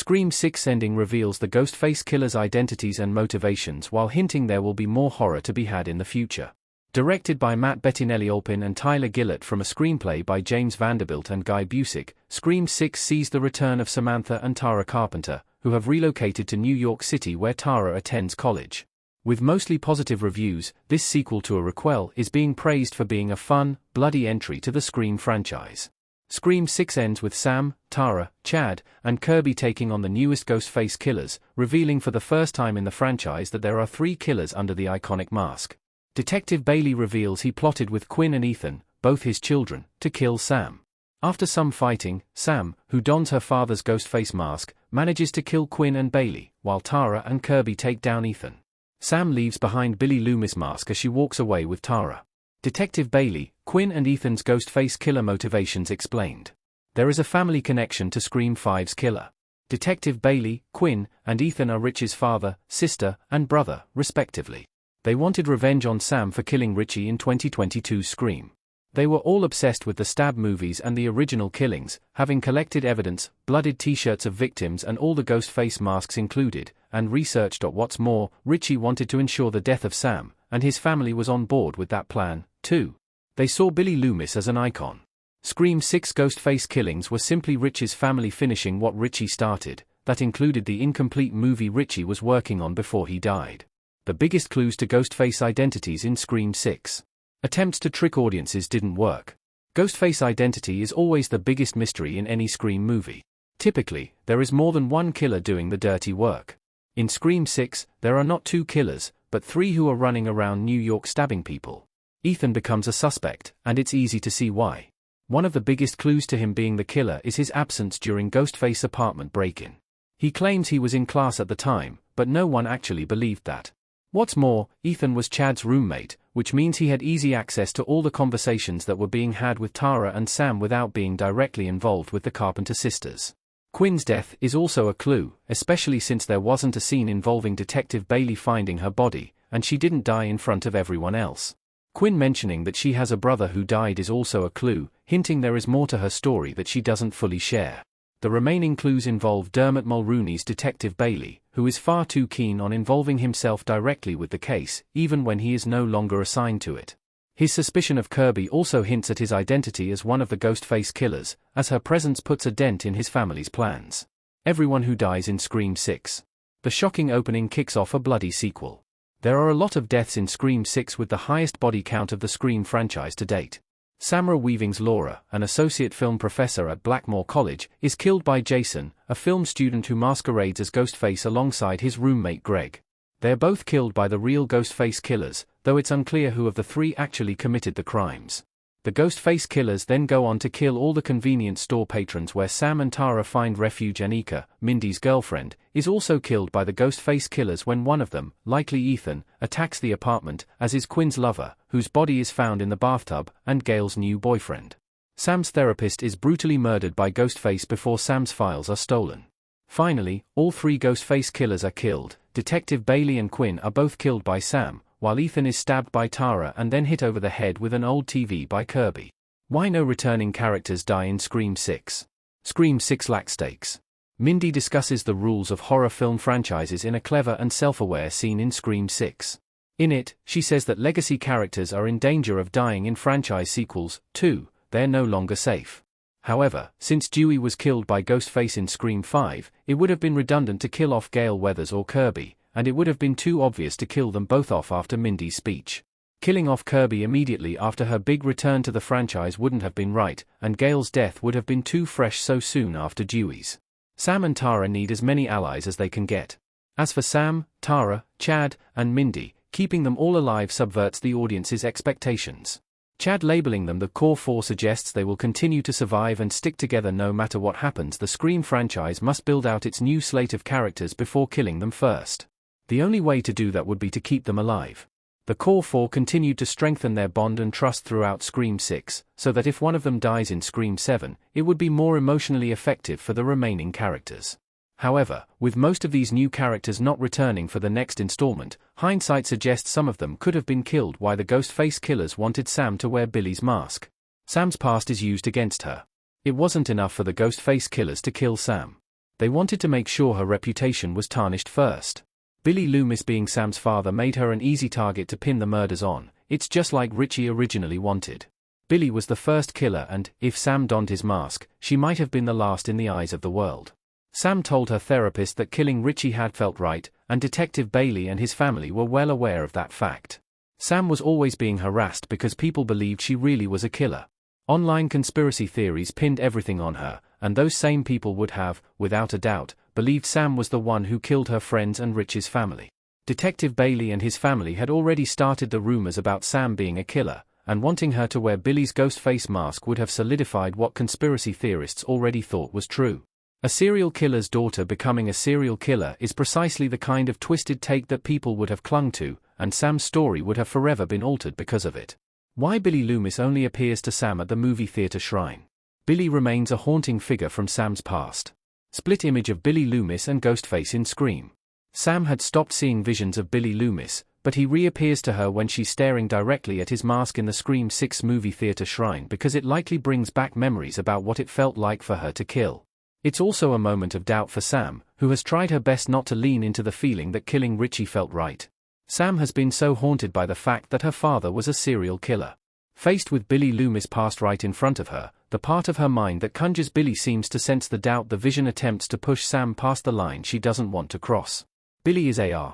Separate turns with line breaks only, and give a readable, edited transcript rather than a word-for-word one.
Scream 6 ending reveals the Ghostface killer's identities and motivations while hinting there will be more horror to be had in the future. Directed by Matt Bettinelli-Olpin and Tyler Gillett from a screenplay by James Vanderbilt and Guy Busick, Scream 6 sees the return of Samantha and Tara Carpenter, who have relocated to New York City where Tara attends college. With mostly positive reviews, this sequel to a requel is being praised for being a fun, bloody entry to the Scream franchise. Scream 6 ends with Sam, Tara, Chad, and Kirby taking on the newest Ghostface killers, revealing for the first time in the franchise that there are 3 killers under the iconic mask. Detective Bailey reveals he plotted with Quinn and Ethan, both his children, to kill Sam. After some fighting, Sam, who dons her father's Ghostface mask, manages to kill Quinn and Bailey, while Tara and Kirby take down Ethan. Sam leaves behind Billy Loomis' mask as she walks away with Tara. Detective Bailey, Quinn and Ethan's Ghostface killer motivations explained. There is a family connection to Scream 5's killer. Detective Bailey, Quinn, and Ethan are Richie's father, sister, and brother, respectively. They wanted revenge on Sam for killing Richie in 2022's Scream. They were all obsessed with the Stab movies and the original killings, having collected evidence, blooded t-shirts of victims and all the Ghostface masks included, and researched. What's more, Richie wanted to ensure the death of Sam, and his family was on board with that plan, too. They saw Billy Loomis as an icon. Scream 6 Ghostface killings were simply Richie's family finishing what Richie started, that included the incomplete movie Richie was working on before he died. The biggest clues to Ghostface identities in Scream 6. Attempts to trick audiences didn't work. Ghostface identity is always the biggest mystery in any Scream movie. Typically, there is more than one killer doing the dirty work. In Scream 6, there are not 2 killers, but 3 who are running around New York stabbing people. Ethan becomes a suspect, and it's easy to see why. One of the biggest clues to him being the killer is his absence during Ghostface's apartment break-in. He claims he was in class at the time, but no one actually believed that. What's more, Ethan was Chad's roommate, which means he had easy access to all the conversations that were being had with Tara and Sam without being directly involved with the Carpenter sisters. Quinn's death is also a clue, especially since there wasn't a scene involving Detective Bailey finding her body, and she didn't die in front of everyone else. Quinn mentioning that she has a brother who died is also a clue, hinting there is more to her story that she doesn't fully share. The remaining clues involve Dermot Mulrooney's Detective Bailey, who is far too keen on involving himself directly with the case, even when he is no longer assigned to it. His suspicion of Kirby also hints at his identity as one of the Ghostface killers, as her presence puts a dent in his family's plans. Everyone who dies in Scream 6. The shocking opening kicks off a bloody sequel. There are a lot of deaths in Scream 6 with the highest body count of the Scream franchise to date. Samara Weaving's Laura, an associate film professor at Blackmore College, is killed by Jason, a film student who masquerades as Ghostface alongside his roommate Greg. They're both killed by the real Ghostface killers, though it's unclear who of the 3 actually committed the crimes. The Ghostface killers then go on to kill all the convenience store patrons where Sam and Tara find refuge. Anika, Mindy's girlfriend, is also killed by the Ghostface killers when one of them, likely Ethan, attacks the apartment, as is Quinn's lover, whose body is found in the bathtub, and Gail's new boyfriend. Sam's therapist is brutally murdered by Ghostface before Sam's files are stolen. Finally, all 3 Ghostface killers are killed. Detective Bailey and Quinn are both killed by Sam, while Ethan is stabbed by Tara and then hit over the head with an old TV by Kirby. Why no returning characters die in Scream 6? Scream 6 lacks stakes. Mindy discusses the rules of horror film franchises in a clever and self-aware scene in Scream 6. In it, she says that legacy characters are in danger of dying in franchise sequels, too. They're no longer safe. However, since Dewey was killed by Ghostface in Scream 5, it would have been redundant to kill off Gale Weathers or Kirby, and it would have been too obvious to kill them both off after Mindy's speech. Killing off Kirby immediately after her big return to the franchise wouldn't have been right, and Gale's death would have been too fresh so soon after Dewey's. Sam and Tara need as many allies as they can get. As for Sam, Tara, Chad, and Mindy, keeping them all alive subverts the audience's expectations. Chad labeling them the Core 4 suggests they will continue to survive and stick together no matter what happens. The Scream franchise must build out its new slate of characters before killing them first. The only way to do that would be to keep them alive. The Core 4 continued to strengthen their bond and trust throughout Scream 6, so that if one of them dies in Scream 7, it would be more emotionally effective for the remaining characters. However, with most of these new characters not returning for the next installment, hindsight suggests some of them could have been killed while the Ghostface killers wanted Sam to wear Billy's mask. Sam's past is used against her. It wasn't enough for the Ghostface killers to kill Sam. They wanted to make sure her reputation was tarnished first. Billy Loomis being Sam's father made her an easy target to pin the murders on. It's just like Richie originally wanted. Billy was the first killer and, if Sam donned his mask, she might have been the last in the eyes of the world. Sam told her therapist that killing Richie had felt right, and Detective Bailey and his family were well aware of that fact. Sam was always being harassed because people believed she really was a killer. Online conspiracy theories pinned everything on her, and those same people would have, without a doubt, believed Sam was the one who killed her friends and Rich's family. Detective Bailey and his family had already started the rumors about Sam being a killer, and wanting her to wear Billy's Ghostface mask would have solidified what conspiracy theorists already thought was true. A serial killer's daughter becoming a serial killer is precisely the kind of twisted take that people would have clung to, and Sam's story would have forever been altered because of it. Why Billy Loomis only appears to Sam at the movie theater shrine. Billy remains a haunting figure from Sam's past. Split image of Billy Loomis and Ghostface in Scream. Sam had stopped seeing visions of Billy Loomis, but he reappears to her when she's staring directly at his mask in the Scream 6 movie theater shrine because it likely brings back memories about what it felt like for her to kill. It's also a moment of doubt for Sam, who has tried her best not to lean into the feeling that killing Richie felt right. Sam has been so haunted by the fact that her father was a serial killer. Faced with Billy Loomis passed right in front of her, the part of her mind that conjures Billy seems to sense the doubt the vision attempts to push Sam past the line she doesn't want to cross. Billy is AR.